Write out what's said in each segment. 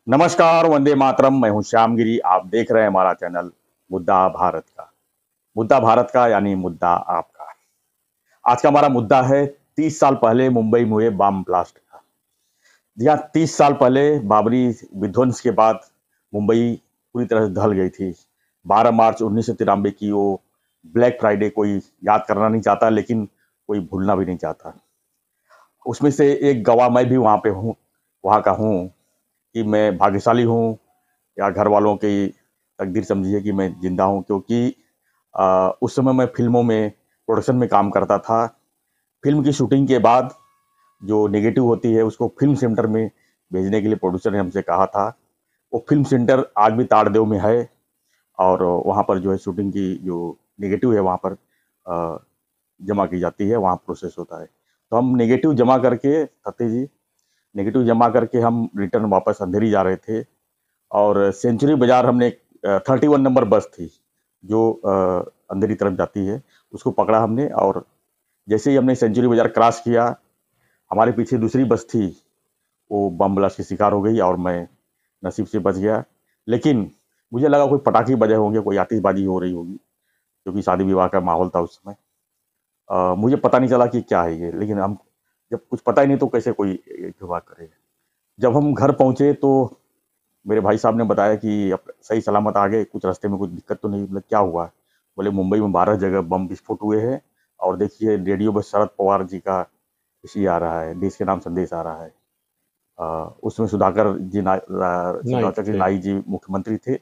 नमस्कार, वंदे मातरम। मैं हूं श्यामगिरी। आप देख रहे हैं हमारा चैनल मुद्दा भारत का। मुद्दा भारत का यानी मुद्दा आपका। आज का हमारा मुद्दा है 30 साल पहले मुंबई में हुए बम ब्लास्ट का। जी हाँ, 30 साल पहले बाबरी विध्वंस के बाद मुंबई पूरी तरह से ढल गई थी। 12 मार्च 1993 की वो ब्लैक फ्राइडे कोई याद करना नहीं चाहता, लेकिन कोई भूलना भी नहीं चाहता। उसमें से एक गवाह मैं भी वहाँ पे हूँ, वहाँ का हूँ कि मैं भाग्यशाली हूँ या घर वालों की तकदीर समझिए कि मैं जिंदा हूँ, क्योंकि उस समय मैं फिल्मों में प्रोडक्शन में काम करता था। फिल्म की शूटिंग के बाद जो नेगेटिव होती है उसको फिल्म सेंटर में भेजने के लिए प्रोड्यूसर ने हमसे कहा था। वो फिल्म सेंटर आज भी ताड़देव में है और वहाँ पर जो है शूटिंग की जो नेगेटिव है वहाँ पर जमा की जाती है, वहाँ प्रोसेस होता है। तो हम नेगेटिव जमा करके सत्य जी, नेगेटिव जमा करके हम रिटर्न वापस अंधेरी जा रहे थे और सेंचुरी बाजार हमने 31 नंबर बस थी जो अंधेरी तरफ जाती है, उसको पकड़ा हमने। और जैसे ही हमने सेंचुरी बाजार क्रॉस किया, हमारे पीछे दूसरी बस थी, वो बम ब्लास्ट की शिकार हो गई और मैं नसीब से बच गया। लेकिन मुझे लगा कोई पटाखे बजे होंगे, कोई आतिशबाजी हो रही होगी, क्योंकि शादी विवाह का माहौल था उस समय। मुझे पता नहीं चला कि क्या है ये, लेकिन हम जब कुछ पता ही नहीं तो कैसे कोई विवाह करेगा। जब हम घर पहुंचे तो मेरे भाई साहब ने बताया कि अब सही सलामत आ गए, कुछ रास्ते में कुछ दिक्कत तो नहीं। मतलब क्या हुआ? बोले मुंबई में 12 जगह बम विस्फोट हुए हैं और देखिए रेडियो पर शरद पवार जी का इसी आ रहा है, देश के नाम संदेश आ रहा है। उसमें नाइक सुधाकर जी थे। नाई जी मुख्यमंत्री थे।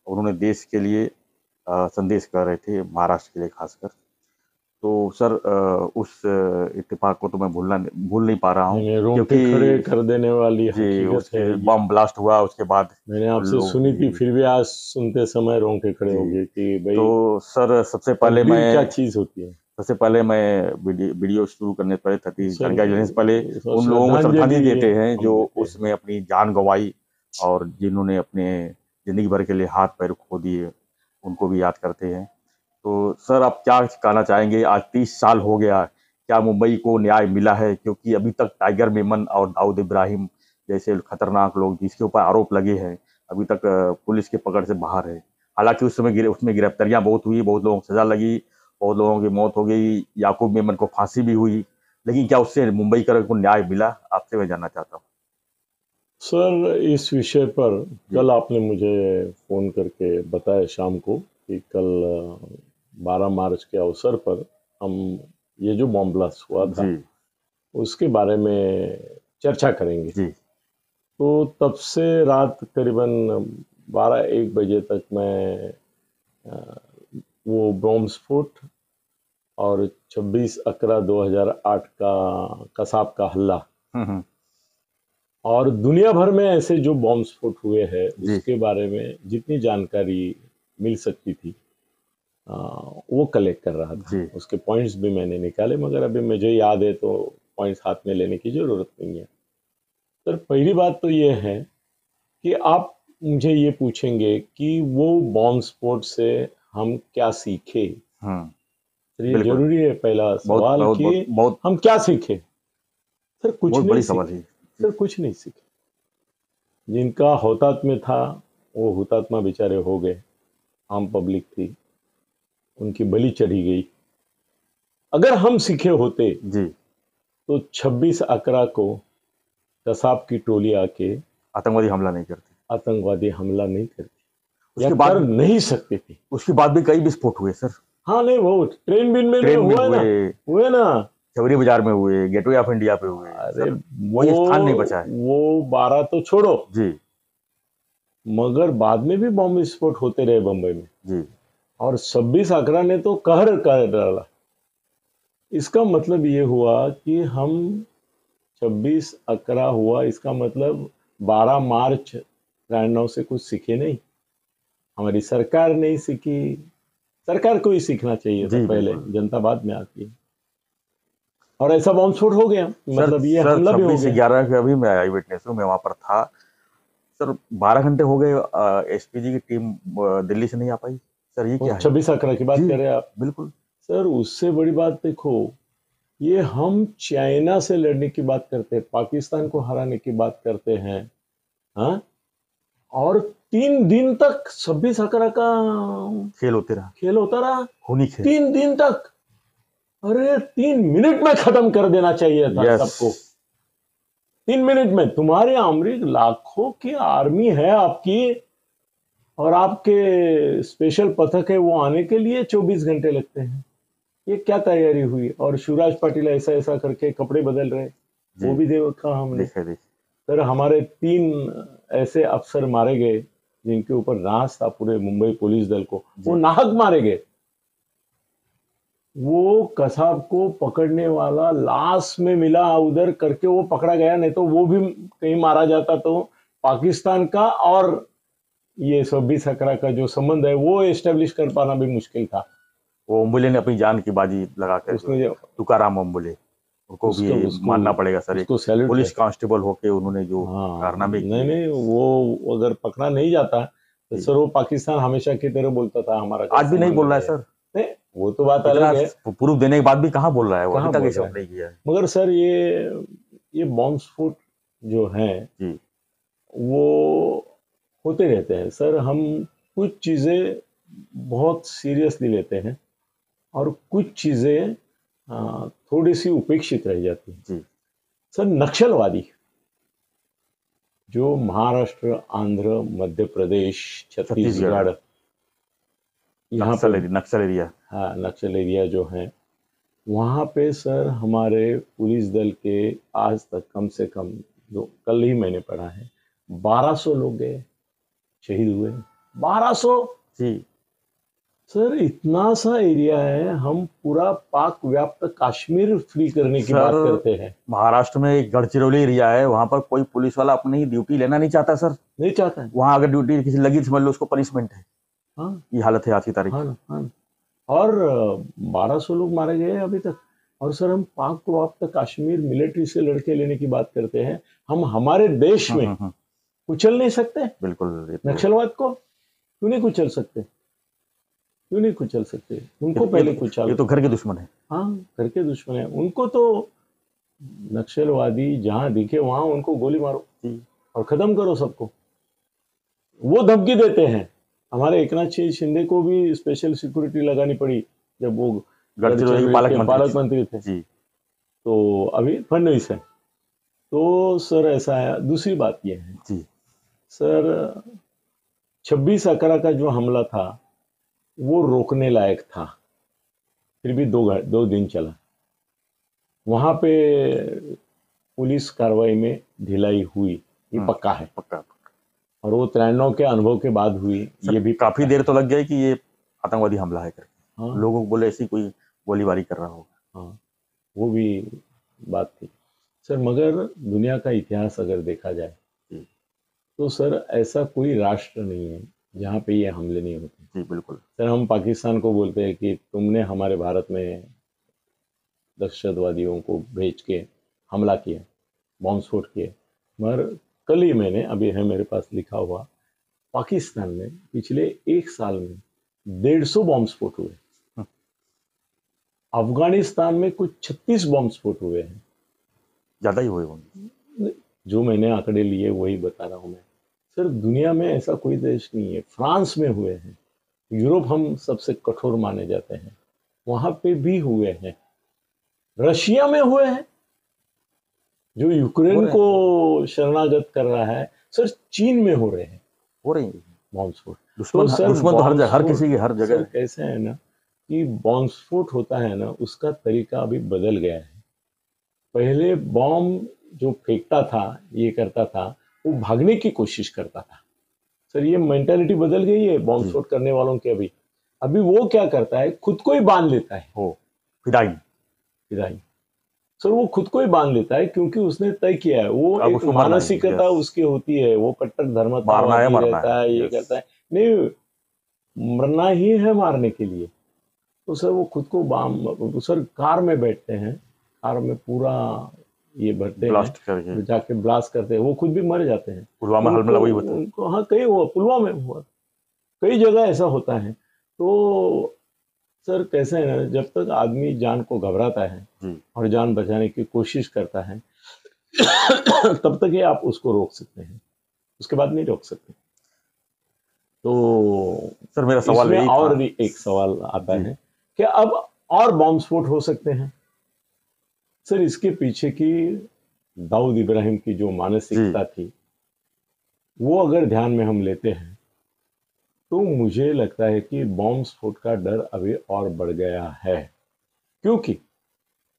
उन्होंने देश के लिए संदेश कर रहे थे, महाराष्ट्र के लिए खासकर। तो सर उस इत्तेफाक को तो मैं भूल नहीं पा रहा हूँ, मैंने रोंगटे क्योंकि खड़े कर देने वाली जी हकीकत है उसके ये। बम ब्लास्ट हुआ उसके बाद मैंने उन आपसे लोग सुनी थी, जी फिर भी आज सुनते समय रोंगटे खड़े हो जी। गए कि तो भाई सर तकदीर क्या चीज होती है। सबसे पहले मैं वीडियो शुरू करने से पहले सतीश सर, जानकारी देने से पहले उन लोगों को श्रद्धांजलि श्रद्धांजलि देते हैं हम जो देते उस हैं। समय अपनी जान गंवाई और जिन्होंने अपने जिंदगी भर के लिए हाथ पैर खो दिए, उनको भी याद करते हैं। तो सर आप क्या कहना चाहेंगे? आज 30 साल हो गया, क्या मुंबई को न्याय मिला है? क्योंकि अभी तक टाइगर मेमन और दाऊद इब्राहिम जैसे खतरनाक लोग जिसके ऊपर आरोप लगे हैं, अभी तक पुलिस के पकड़ से बाहर है। हालांकि उस समय उसमें गिरफ्तारियां बहुत हुई, बहुत लोगों को सजा लगी, बहुत लोगों की मौत हो गई, याकूब मेमन को फांसी भी हुई। लेकिन क्या उससे मुंबई का को न्याय मिला? आपसे मैं जानना चाहता हूँ। सर, इस विषय पर जी कल आपने मुझे फोन करके बताया शाम को कि कल 12 मार्च के अवसर पर हम ये जो बॉम्ब ब्लास्ट हुआ जी था उसके बारे में चर्चा करेंगे। जी। तो तब से रात करीबन 12-1 बजे तक मैं अ, वो बॉम्ब स्फोट और 26/11/2008 का कसाब का हल्ला हम्म। और दुनिया भर में ऐसे जो बॉम्ब स्फोट हुए हैं जी उसके बारे में जितनी जानकारी मिल सकती थी अ, वो कलेक्ट कर रहा था। जी। उसके पॉइंट्स भी मैंने निकाले, मगर अभी मुझे याद है तो पॉइंट्स हाथ में लेने की ज़रूरत नहीं है। सर, पहली बात तो ये है कि आप मुझे ये पूछेंगे कि वो बॉम्ब स्फोट से हम क्या सीखे। सर, ये बिल्कुल। जरूरी है पहला बहुत सवाल बहुत कि बहुत बहुत हम क्या सीखे। सर, कुछ बहुत नहीं बड़ी सवाल सीखे। है। जी सर, कुछ नहीं सीखे। जिनका हुतात्मा था वो हुतात्मा बेचारे हो गए, आम पब्लिक थी, उनकी बलि चढ़ी गई। अगर हम सीखे होते जी। तो 26/11 को कसाब की टोली आके आतंकवादी हमला नहीं करते। आतंकवादी हमला नहीं करती या उसके कर बाद नहीं सकती थी। उसके बाद भी कई विस्फोट हुए सर। हाँ, नहीं, वो ट्रेन बिन में ट्रेन में हुआ है हुए, ना, हुए ना। चौरी बाजार में हुए, गेटवे ऑफ इंडिया पे हुए। अरे, सर वो कोई स्थान नहीं बचा है। वो 12 तो छोड़ो, जी मगर बाद में भी बॉम्ब विस्फोट होते रहे बम्बई में। जी और 26/11 ने तो कहर कर डाला। इसका मतलब ये हुआ कि हम 26/11 हुआ, इसका मतलब 12 मार्च 93 से कुछ सीखे नहीं। हमारी सरकार नहीं सीखी। सरकार को ही सीखना चाहिए था, जी पहले बिल्कुल। जनता बाद में आती है। और ऐसा बॉम्ब स्फोट हो गया, सर मतलब ये सर हमला भी हो छब्बीस गया। ग्यारह के अभी मैं आई विटनेस हूँ, मैं वहां पर था। सर 12 घंटे हो गए, एसपीजी की टीम दिल्ली से नहीं आ पाई। सर ये वो क्या है? 26/11 की बात जी कर रहे हैं आप। बिल्कुल। सर, उससे बड़ी बात देखो, ये हम चाइना से लड़ने की बात करते हैं, पाकिस्तान को हराने की बात करते हैं। हाँ, और 3 दिन तक 26 अकरा का खेल होता रहा। खूनी खेल 3 दिन तक। अरे 3 मिनट में खत्म कर देना चाहिए था सबको। 3 मिनट में तुम्हारे अमरीक लाखों की आर्मी है आपकी, और आपके स्पेशल पथक है, वो आने के लिए 24 घंटे लगते हैं। ये क्या तैयारी हुई? और शिवराज पाटिल ऐसा ऐसा करके कपड़े बदल रहे, वो भी देखा हमने। सर हमारे 3 ऐसे अफसर मारे गए जिनके ऊपर नाज था पूरे मुंबई पुलिस दल को, वो नाहक मारे गए। वो कसाब को पकड़ने वाला लास्ट में मिला उधर करके वो पकड़ा गया, नहीं तो वो भी कहीं मारा जाता तो पाकिस्तान का और ये 26 अकरा का जो संबंध है वो एस्टेब्लिश कर पाना भी मुश्किल था। वो अम्बुले ने अपनी जान की बाजी लगा कर, उसने तुकाराम अम्बुले, उनको भी मानना पड़ेगा सर। पुलिस कांस्टेबल होके उन्होंने जो कारनामे किए। नहीं, वो अगर पकड़ा नहीं जाता तो सर वो पाकिस्तान हमेशा की तरह बोलता था हमारा। आज भी नहीं बोल रहा है सर। नहीं, वो तो बात अलग है। प्रूफ देने के बाद भी कहाँ बोल रहा है वो, अभी तक ये सब नहीं किया है। मगर सर ये बॉम्ब स्फोट जो है वो होते रहते हैं सर। हम कुछ चीजें बहुत सीरियसली लेते हैं और कुछ चीजें थोड़ी सी उपेक्षित रह जाती हैं। सर नक्सलवादी जो महाराष्ट्र, आंध्र, मध्य प्रदेश, छत्तीसगढ़, यहाँ पे नक्सल एरिया, हाँ नक्सल एरिया जो है, वहाँ पे सर हमारे पुलिस दल के आज तक कम से कम, जो कल ही मैंने पढ़ा है, 1200 लोग गए, शहीद हुए। 1200 जी सर, इतना सा एरिया है। हम पूरा पाक व्याप्त कश्मीर फ्री करने की बात करते हैं। महाराष्ट्र में एक गढ़चिरौली एरिया है, वहां पर कोई पुलिस वाला अपनी ड्यूटी लेना नहीं चाहता सर। नहीं चाहता है। वहां अगर ड्यूटी किसी लगी समझ लो उसको पनिशमेंट है। हाँ, ये हालत है आज की तारीख। हाँ। और 1200 लोग मारे गए अभी तक। और सर हम पाक व्याप्त कश्मीर मिलिट्री से लड़के लेने की बात करते हैं। हम हमारे देश में कुचल नहीं सकते बिल्कुल नक्सलवाद को? क्यों नहीं कुचल सकते? क्यों नहीं कुचल सकते? उनको पहले कुचल। ये तो घर के दुश्मन है। हाँ, घर के दुश्मन है। उनको तो नक्सलवादी जहां दिखे वहां उनको गोली मारो और खत्म करो सबको। वो धमकी देते हैं। हमारे एकनाथ शिंदे को भी स्पेशल सिक्योरिटी लगानी पड़ी जब वो पालक मंत्री थे जी। तो अभी फडणवीस है। तो सर ऐसा है। दूसरी बात यह है जी सर, 26 अकरा का जो हमला था वो रोकने लायक था, फिर भी 2 दिन चला। वहां पे पुलिस कार्रवाई में ढिलाई हुई, ये पक्का है। पक्का। और वो 93 के अनुभव के बाद हुई, ये भी काफी देर तो लग गई कि ये आतंकवादी हमला है करके। हाँ। लोगों को बोले ऐसी कोई गोलीबारी कर रहा होगा। हाँ, वो भी बात थी सर। मगर दुनिया का इतिहास अगर देखा जाए तो सर ऐसा कोई राष्ट्र नहीं है जहाँ पे ये हमले नहीं होते। जी बिल्कुल सर, हम पाकिस्तान को बोलते हैं कि तुमने हमारे भारत में दहशतवादियों को भेज के हमला किया, बॉम्ब स्फोट किए। मगर कल ही मैंने, अभी है मेरे पास लिखा हुआ, पाकिस्तान में पिछले 1 साल में 150 बॉम्ब स्फोट हुए। अफगानिस्तान में कुछ 36 बॉम्ब स्फोट हुए हैं। ज्यादा ही हुए होंगे। जो मैंने आंकड़े लिए वही बता रहा हूं मैं सर। दुनिया में ऐसा कोई देश नहीं है। फ्रांस में हुए हैं, यूरोप हम सबसे कठोर माने जाते हैं, वहां पे भी हुए हैं। रशिया में हुए हैं, जो यूक्रेन को शरणागत कर रहा है। सर चीन में हो रहे हैं, हो रही है बॉम्ब स्फोट। दुश्मन तो हर किसी के हर जगह। कैसे है ना कि बॉम्ब स्फोट होता है ना, उसका तरीका अभी बदल गया है। पहले बॉम्ब जो फेंकता था, ये करता था, वो भागने की कोशिश करता था। सर ये मेंटालिटी बदल गई है बॉम्ब स्फोट करने वालों की। अभी वो क्या करता है, खुद को ही बांध लेता है। हो फिदाई सर, वो खुद को ही बांध लेता है क्योंकि उसने तय किया है। वो एक मानसिकता उसकी होती है, वो कट्टर धर्मतावादी रहता है, ये करता है। नहीं, मरना ही है मारने के लिए। तो सर वो खुद को सर कार में बैठते हैं, कार में पूरा ये भरते हैं, जाके ब्लास्ट करते हैं, वो खुद भी मर जाते हैं। पुलवामा हमला वही होता है। हाँ, कई हुआ, पुलवामा में हुआ, कई जगह ऐसा होता है। तो सर कैसे है ना, जब तक आदमी जान को घबराता है और जान बचाने की कोशिश करता है तब तक ही आप उसको रोक सकते हैं, उसके बाद नहीं रोक सकते। तो सर मेरा सवाल इसमें यही और था। भी एक सवाल आता जी है कि अब और बॉम्ब स्फोट हो सकते हैं। सर इसके पीछे की दाऊद इब्राहिम की जो जी मानसिकता थी, वो अगर ध्यान में हम लेते हैं तो मुझे लगता है कि बॉम्ब स्फोट का डर अभी और बढ़ गया है। क्योंकि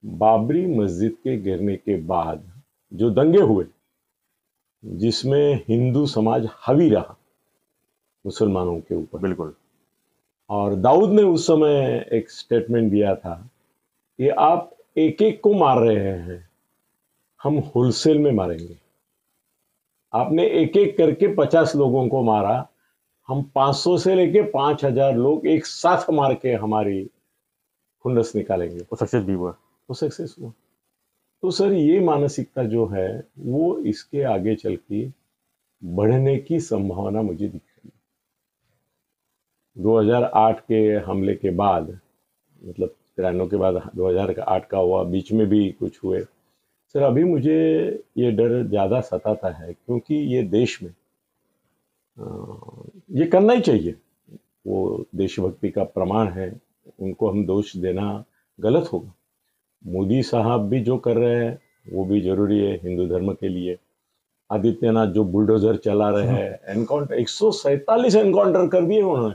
बाबरी मस्जिद के गिरने के बाद जो दंगे हुए, जिसमें हिंदू समाज हावी रहा मुसलमानों के ऊपर, बिल्कुल। और दाऊद ने उस समय एक स्टेटमेंट दिया था कि आप एक एक को मार रहे हैं, हम होलसेल में मारेंगे। आपने एक एक करके 50 लोगों को मारा, हम 500 से लेके 5000 लोग एक साथ मार के हमारी खुंदस निकालेंगे। वो सक्सेस भी हुआ। वो सक्सेस हुआ। तो सर ये मानसिकता जो है वो इसके आगे चल के बढ़ने की संभावना मुझे दिख रही है। 2008 के हमले के बाद, मतलब 93 के बाद 2008 का हुआ, बीच में भी कुछ हुए। सर अभी मुझे ये डर ज़्यादा सताता है, क्योंकि ये देश में ये करना ही चाहिए, वो देशभक्ति का प्रमाण है, उनको हम दोष देना गलत होगा। मोदी साहब भी जो कर रहे हैं वो भी जरूरी है हिंदू धर्म के लिए। आदित्यनाथ जो बुलडोजर चला रहे हैं, एनकाउंटर 147 एनकाउंटर कर दिए उन्होंने,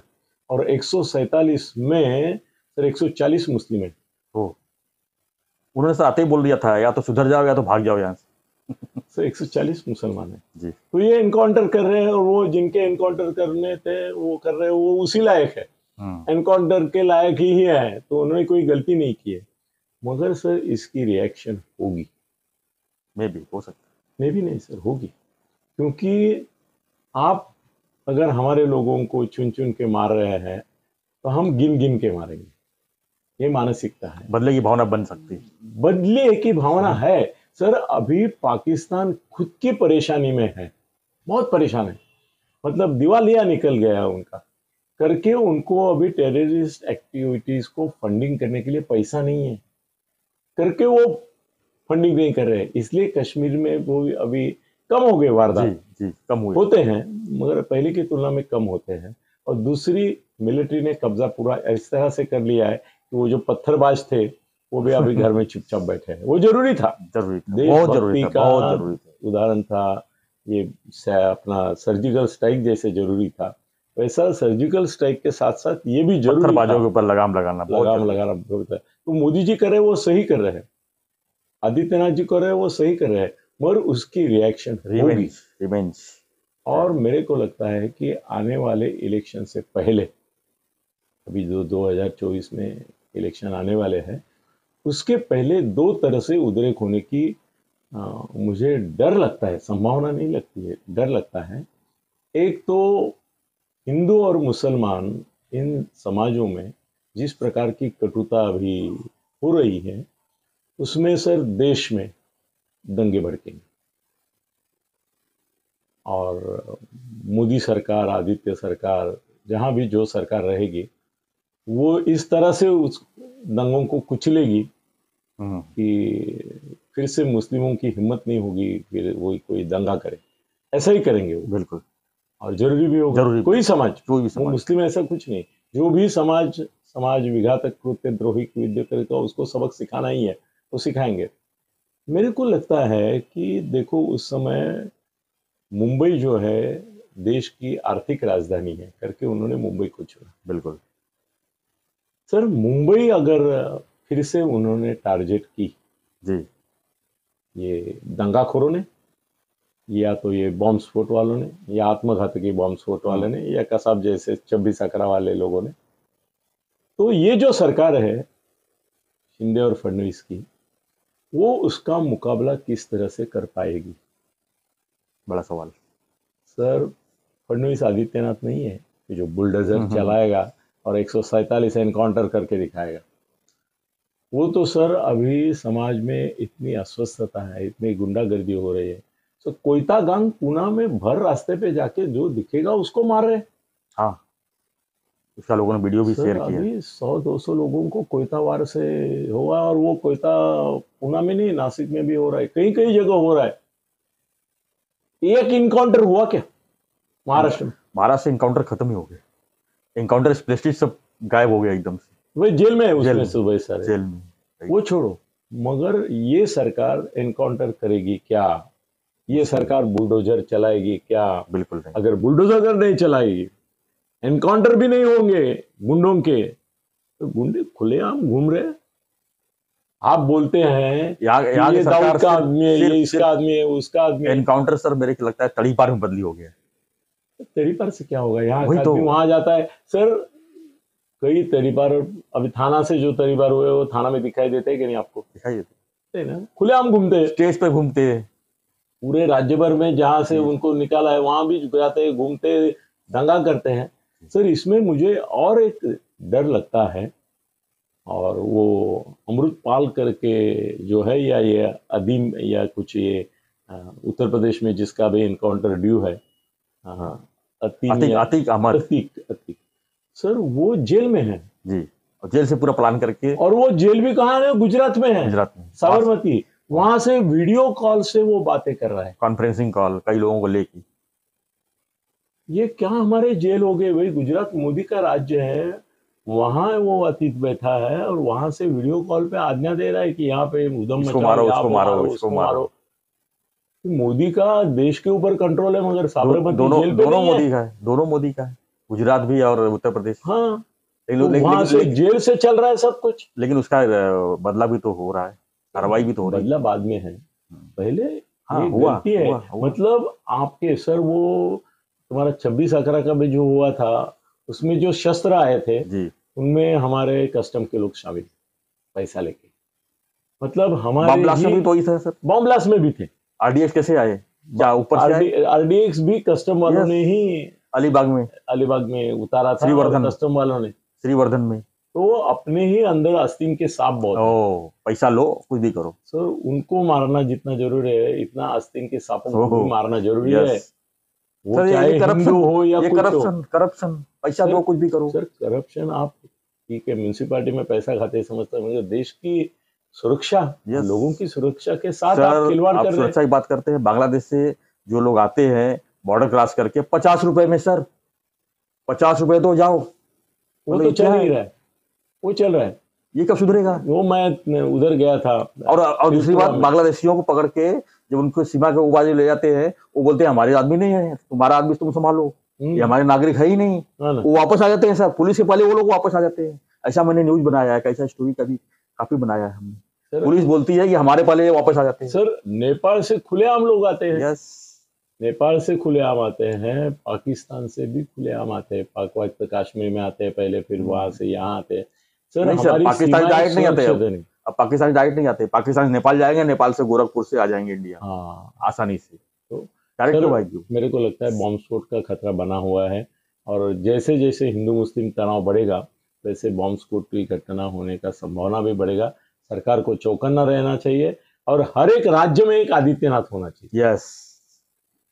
और 147 में सर 140 मुस्लिम है। ओ, उन्होंने सर आते ही बोल दिया था या तो सुधर जाओ या तो भाग जाओ यहाँ से। सर 140 मुसलमान है। जी तो ये एनकाउंटर कर रहे हैं, और वो जिनके एनकाउंटर करने थे वो कर रहे हैं, वो उसी लायक है, एनकाउंटर के लायक ही है, तो उन्होंने कोई गलती नहीं की है। मगर सर इसकी रिएक्शन होगी। मे भी हो सकता मे भी नहीं सर, होगी। क्योंकि आप अगर हमारे लोगों को चुन चुन के मार रहे हैं तो हम गिन गिन के मारेंगे, ये मानसिकता है। है, बदले की भावना बन सकती है। बदले की भावना है। सर अभी पाकिस्तान खुद की परेशानी में है, बहुत परेशान है, मतलब दिवालिया निकल गया उनका, करके उनको अभी टेररिस्ट एक्टिविटीज को फंडिंग करने के लिए पैसा नहीं है, करके वो फंडिंग नहीं कर रहे, इसलिए कश्मीर में वो अभी कम हो गए जी वारदात। जी कम हुए। होते हैं मगर पहले की तुलना में कम होते हैं। और दूसरी, मिलिट्री ने कब्जा पूरा इस तरह से कर लिया है कि वो जो पत्थरबाज थे वो भी अभी घर में चुपचाप बैठे हैं। वो जरूरी था, जरूरी था, बहुत जरूरी देशभक्ति था, का बहुत जरूरी था। उदाहरण था ये। अपना सर्जिकल स्ट्राइक जैसे जरूरी था, वैसा सर्जिकल स्ट्राइक के साथ साथ ये भी जरूरी पत्थरबाजों था, के ऊपर लगाम लगाना बहुत लगाम जरूरी लगाना जरूरी था। तो मोदी जी कर रहे हैं वो सही कर रहे हैं, आदित्यनाथ जी कर रहे हैं वो सही कर रहे हैं, मगर उसकी रिएक्शन है। होगी। Revenge revenge. और मेरे को लगता है कि आने वाले इलेक्शन से पहले, अभी जो 2024 में इलेक्शन आने वाले हैं, उसके पहले दो तरह से उद्रेक होने की मुझे डर लगता है, संभावना नहीं लगती है, डर लगता है। एक तो हिंदू और मुसलमान इन समाजों में जिस प्रकार की कटुता अभी हो रही है, उसमें सर देश में दंगे भड़केंगे, और मोदी सरकार, आदित्य सरकार, जहां भी जो सरकार रहेगी, वो इस तरह से उस दंगों को कुचलेगी कि फिर से मुस्लिमों की हिम्मत नहीं होगी फिर वो कोई दंगा करे। ऐसा ही करेंगे वो, बिल्कुल। और जरूरी भी होगा। जरूरी कोई समाज, कोई भी वो समाज। मुस्लिम ऐसा कुछ नहीं, जो भी समाज विघातक कृत्य, द्रोही कृत्य करेगा उसको सबक सिखाना ही है, तो सिखाएंगे। मेरे को लगता है कि देखो उस समय मुंबई जो है देश की आर्थिक राजधानी है करके उन्होंने मुंबई को चुना। बिल्कुल। सर मुंबई अगर फिर से उन्होंने टारगेट की, जी ये दंगाखोरों ने, या तो ये बॉम्ब स्फोट वालों ने, या आत्मघातकी बॉम्ब स्फोट वाले ने, या कसाब जैसे 26 अकरा वाले लोगों ने, तो ये जो सरकार है शिंदे और फडणवीस की, वो उसका मुकाबला किस तरह से कर पाएगी? बड़ा सवाल। सर फडणवीस आदित्यनाथ नहीं है कि जो बुलडोजर चलाएगा और 147 एनकाउंटर करके दिखाएगा। वो तो सर अभी समाज में इतनी अस्वस्थता है, इतनी गुंडागर्दी हो रही है, तो कोयता गांग पूना में भर रास्ते पे जाके जो दिखेगा उसको मार रहे। हाँ, उसका लोगों ने वीडियो भी शेयर किया। अभी 100-200 लोगों को कोयता वार से हुआ, और वो कोयता पूना में नहीं, नासिक में भी हो रहा है, कई कई जगह हो रहा है। एक इनकाउंटर हुआ क्या महाराष्ट्र में? महाराष्ट्र से इनकाउंटर खत्म ही हो गए, इनकाउंटर स्पेशलिस्ट सब गायब हो गया एकदम से। वही जेल में है, जेल उसमें में, सुबह सारे जेल में। वो छोड़ो, मगर ये सरकार एनकाउंटर करेगी क्या? ये सरकार बुलडोजर चलाएगी क्या? बिल्कुल नहीं। अगर बुलडोजर अगर नहीं चलाएगी, एनकाउंटर भी नहीं होंगे गुंडों के, तो गुंडे खुलेआम घूम रहे हैं। आप बोलते हैं यहाँ कि की ये सरकार दाऊद का आदमी है, ये सिर्फ इसका आदमी है, उसका आदमी है। एनकाउंटर सर मेरे को लगता है तड़ीपार में बदली हो गया। तड़ीपार से क्या होगा? यहाँ वही का तो। आदमी वहां जाता है सर। कई तड़ीपार अभी थाना से जो तड़ीपार हुए वो थाना में दिखाई देते हैं कि नहीं आपको? दिखाई देते, है ना, खुलेआम घूमते हैं स्टेज पे घूमते हैं पूरे राज्य भर में, जहां से जी। उनको निकाला है वहां भी जाते हैं, घूमते दंगा करते हैं। सर इसमें मुझे और एक डर लगता है, और वो अमृतपाल करके जो है, या ये अदीम या कुछ, ये उत्तर प्रदेश में जिसका भी इनकाउंटर ड्यू है, अतीम अतीक या अतीक अहमद अतीक सर, वो जेल में है जी, और जेल से पूरा प्लान करके, और वो जेल भी कहाँ है? गुजरात में है, गुजरात में साबरमती। वहां से वीडियो कॉल से वो बातें कर रहा है, कॉन्फ्रेंसिंग कॉल कई लोगों को लेके। ये क्या हमारे जेल हो गए भाई? गुजरात मोदी का राज्य है, वहां वो अतीत बैठा है और वहां से वीडियो कॉल पे आज्ञा दे रहा है कि यहाँ पे उधम इसको मचाओ, मारो, यहाँ उसको पे मारो, मारो, इसको उसको मारो। मारो। मोदी का देश के ऊपर कंट्रोल है, मगर साबरमती दोनों जेल पे दोनों नहीं है। मोदी का है, दोनों मोदी का है, गुजरात भी और उत्तर प्रदेश। हाँ, लेकिन तो लेकिन- वहां से लेकिन- जेल से चल रहा है सब कुछ। लेकिन उसका बदला भी तो हो रहा है, कार्रवाई भी तो हो रही है। बदला बाद में है, पहले हाँ, ये हुआ, गलती है। हुआ। मतलब आपके सर, वो तुम्हारा 26/11 का भी जो हुआ था, उसमें जो शस्त्र आए थे जी, उनमें हमारे कस्टम के लोग शामिल, पैसा लेके। मतलब बम हमारे ब्लास्ट में ही भी तो वही था सर। बॉम्ब ब्लास्ट में भी थे। आरडीएक्स कैसे आए, क्या ऊपर से आए? आरडीएक्स भी कस्टम वालों Yes. ने ही अलीबाग में, अलीबाग में उतारा था, श्रीवर्धन। कस्टम वालों ने। श्रीवर्धन में। तो अपने ही अंदर आस्तीन के सांप बहुत हैं। ओ, पैसा लो कुछ भी करो। सर उनको मारना जितना जरूरी है, इतना आस्तीन के सांपों को ओहो, भी मारना जरूरी यस। है। वो सर चाहे ये करप्शन हिंदू हो या ये कुछ हो। करप्शन पैसा सर- दो कुछ भी करो। सर करप्शन, आप ठीक है म्यूनिसिपालिटी में पैसा खाते समझते हैं, मगर देश की सुरक्षा, Yes. लोगों की सुरक्षा के साथ आप सर खिलवाड़ आप कर रहे हैं। सुरक्षा की बात करते हैं, बांग्लादेश से जो लोग आते हैं बॉर्डर क्रॉस करके 50 रुपए में, सर 50 रुपए दो जाओ। वो तो चल ही रहा है, वो चल रहा है। ये कब सुधरेगा? वो मैं उधर गया था। और दूसरी बात, में। बांग्लादेशियों को पकड़ के जब उनको सीमा के उबाजे ले जाते हैं, वो बोलते हैं हमारे आदमी नहीं है, तुम्हारा आदमी तुम संभालो, ये हमारे नागरिक है ही नहीं। हाँ ना। वो वापस आ जाते हैं सर, पुलिस के पहले वो लोग वापस आ जाते हैं। ऐसा मैंने न्यूज बनाया है, ऐसा स्टोरी कभी काफी बनाया है हमने। सर, पुलिस बोलती है कि हमारे पहले वापस आ जाते हैं। सर नेपाल से खुलेआम लोग आते हैं। यस, नेपाल से खुलेआम आते हैं, पाकिस्तान से भी खुलेआम आते हैं। पाक कश्मीर में आते हैं पहले, फिर वहां से यहाँ आते हैं। सर नहीं सर, हमारी पाकिस्तानी सीमाएं डायरेक्ट नहीं आते सुरक्षित नहीं। अब पाकिस्तानी डायरेक्ट नहीं आते, पाकिस्तान नेपाल जाएंगे, नेपाल से गोरखपुर से आ जाएंगे इंडिया हाँ, आसानी से। तो डायरेक्ट सर, क्यों भाई? मेरे को लगता है बॉम्ब स्फोट का खतरा बना हुआ है, और जैसे जैसे हिंदू मुस्लिम तनाव बढ़ेगा, वैसे बॉम्ब स्फोट की घटना होने का संभावना भी बढ़ेगा। सरकार को चौकन्ना रहना चाहिए, और हर एक राज्य में एक आदित्यनाथ होना चाहिए। यस,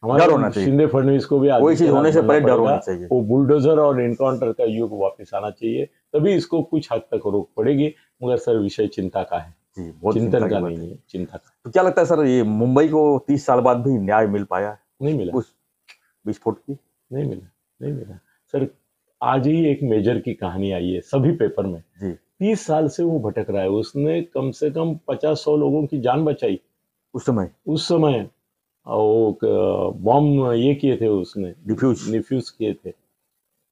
डर होना हमारे चाहिए। शिंदे फडणवीस को भी कोई चीज होने से बनना पहले डर पड़ेगा। होना चाहिए। वो बुलडोजर और एनकाउंटर का युग वापस आना चाहिए, तभी इसको कुछ हद तक रोक पड़ेगी। मगर सर विषय चिंता का है, जी, बहुत चिंतन चिंता की का बात नहीं है। है, चिंता का। तो क्या लगता है सर, ये मुंबई को 30 साल बाद भी न्याय मिल पाया नहीं मिला, उस विस्फोट की? नहीं मिला, नहीं मिला सर। आज ही एक मेजर की कहानी आई है सभी पेपर में जी। 30 साल से वो भटक रहा है, उसने कम से कम 50-100 लोगों की जान बचाई उस समय उस समय। वो बॉम्ब ये किए थे, उसने डिफ्यूज किए थे।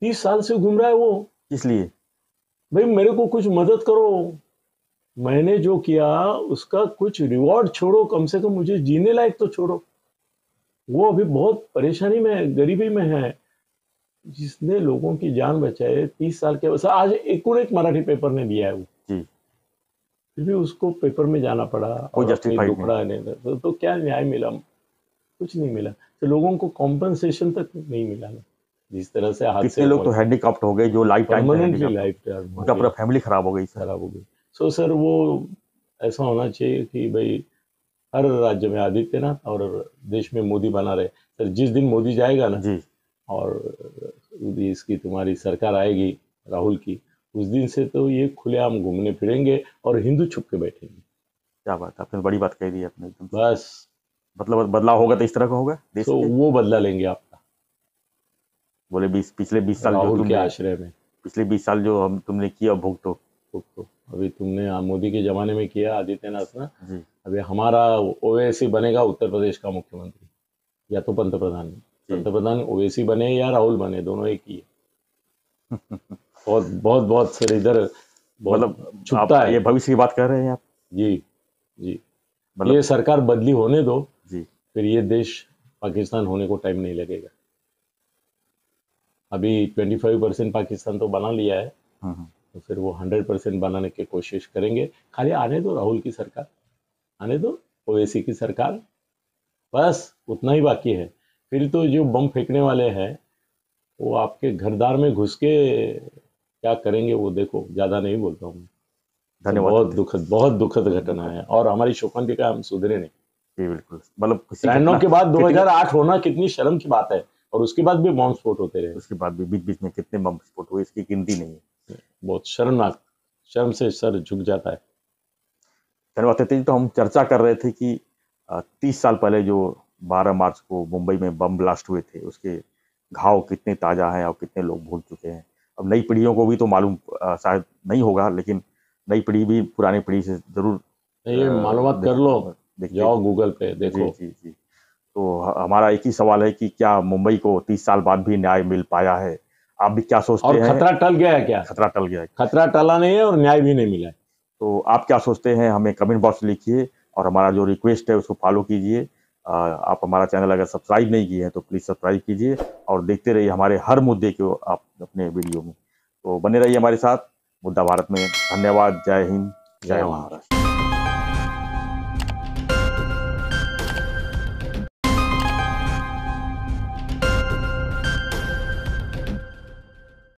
30 साल से घूम रहा है वो। इसलिए भाई मेरे को कुछ मदद करो, मैंने जो किया उसका कुछ रिवॉर्ड छोड़ो, कम से कम मुझे जीने लायक तो छोड़ो। वो अभी बहुत परेशानी में है, गरीबी में है। जिसने लोगों की जान बचाए 30 साल के बाद, आज एक मराठी पेपर ने दिया है वो, जी, फिर भी उसको पेपर में जाना पड़ा, कोई और justified नहीं। दुखड़ा नहीं। तो क्या न्याय मिला? कुछ नहीं मिला। तो लोगों को कॉम्पनसेशन तक नहीं मिला ना, जिस तरह से हादसे कितने लोग तो हैंडीकैप्ट हो गए, जो life time permanently life time उनका पूरा फैमिली खराब हो गई सर। खराब हो गई। सो सर वो ऐसा होना चाहिए कि भाई हर राज्य में आदित्यनाथ और देश में मोदी बना रहे। सर जिस दिन मोदी जाएगा ना जी, और इसकी तुम्हारी सरकार आएगी राहुल की, उस दिन से तो ये खुलेआम घूमने फिरेंगे और हिंदू छुप के बैठेंगे। क्या बात, आपने बड़ी बात कह दी आपने एकदम। बस मतलब बदलाव होगा तो इस तरह का होगा देश तो में। वो बदला लेंगे आपका। बोले पिछले 20 साल जो राहुल के तुमने आश्रय में। पिछले 20 साल जो हम तुमने किया भुगतो। तो अभी तुमने मोदी के जमाने में किया, आदित्यनाथ ना, जी अभी हमारा ओवैसी बनेगा उत्तर प्रदेश का मुख्यमंत्री या तो पंतप्रधान। पंतप्रधान ओवैसी बने या राहुल बने, दोनों एक ही है। बहुत बहुत बहुत सर इधर मतलब छुपता आप है। ये भविष्य की बात कर रहे हैं आप? जी जी, मतलब ये सरकार बदली होने दो, जी फिर ये देश पाकिस्तान होने को टाइम नहीं लगेगा। अभी 25% पाकिस्तान तो बना लिया है, तो फिर वो 100% बनाने की कोशिश करेंगे। खाली आने दो राहुल की सरकार, आने दो ओवैसी की सरकार, बस उतना ही बाकी है। फिर तो जो बम फेंकने वाले हैं वो आपके घरदार में घुस के क्या करेंगे वो देखो, ज्यादा नहीं बोलता हूँ। धन्यवाद। बहुत दुखद घटना है, और हमारी शोकांतिका हम सुधरे नहीं। जी बिल्कुल, मतलब 93 के बाद 2008 होना कितनी शर्म की बात है, और उसके बाद भी बम विस्फोट होते रहे। उसके बाद भी बीच बीच में कितने बम विस्फोट हुए इसकी गिनती नहीं है। बहुत शर्मनाक, शर्म से सर झुक जाता है। धन्यवाद सतीश जी। तो हम चर्चा कर रहे थे कि 30 साल पहले जो 12 मार्च को मुंबई में बम ब्लास्ट हुए थे उसके घाव कितने ताजा हैं और कितने लोग भूल चुके हैं। अब नई पीढ़ियों को भी तो मालूम शायद नहीं होगा, लेकिन नई पीढ़ी भी पुरानी पीढ़ी से जरूर ये मालूमात कर लो, जाओ गूगल पे देखो। जी जी जी। तो हमारा एक ही सवाल है कि क्या मुंबई को 30 साल बाद भी न्याय मिल पाया है? आप भी क्या सोचते और हैं? खतरा टल गया है क्या? खतरा टल गया है। खतरा टला नहीं है और न्याय भी नहीं मिला है। तो आप क्या सोचते हैं हमें कमेंट बॉक्स में लिखिए, और हमारा जो रिक्वेस्ट है उसको फॉलो कीजिए। आप हमारा चैनल अगर सब्सक्राइब नहीं किए हैं तो प्लीज़ सब्सक्राइब कीजिए और देखते रहिए हमारे हर मुद्दे को आप अपने वीडियो में। तो बने रहिए हमारे साथ मुद्दा भारत में। धन्यवाद। जय हिंद, जय महाराष्ट्र।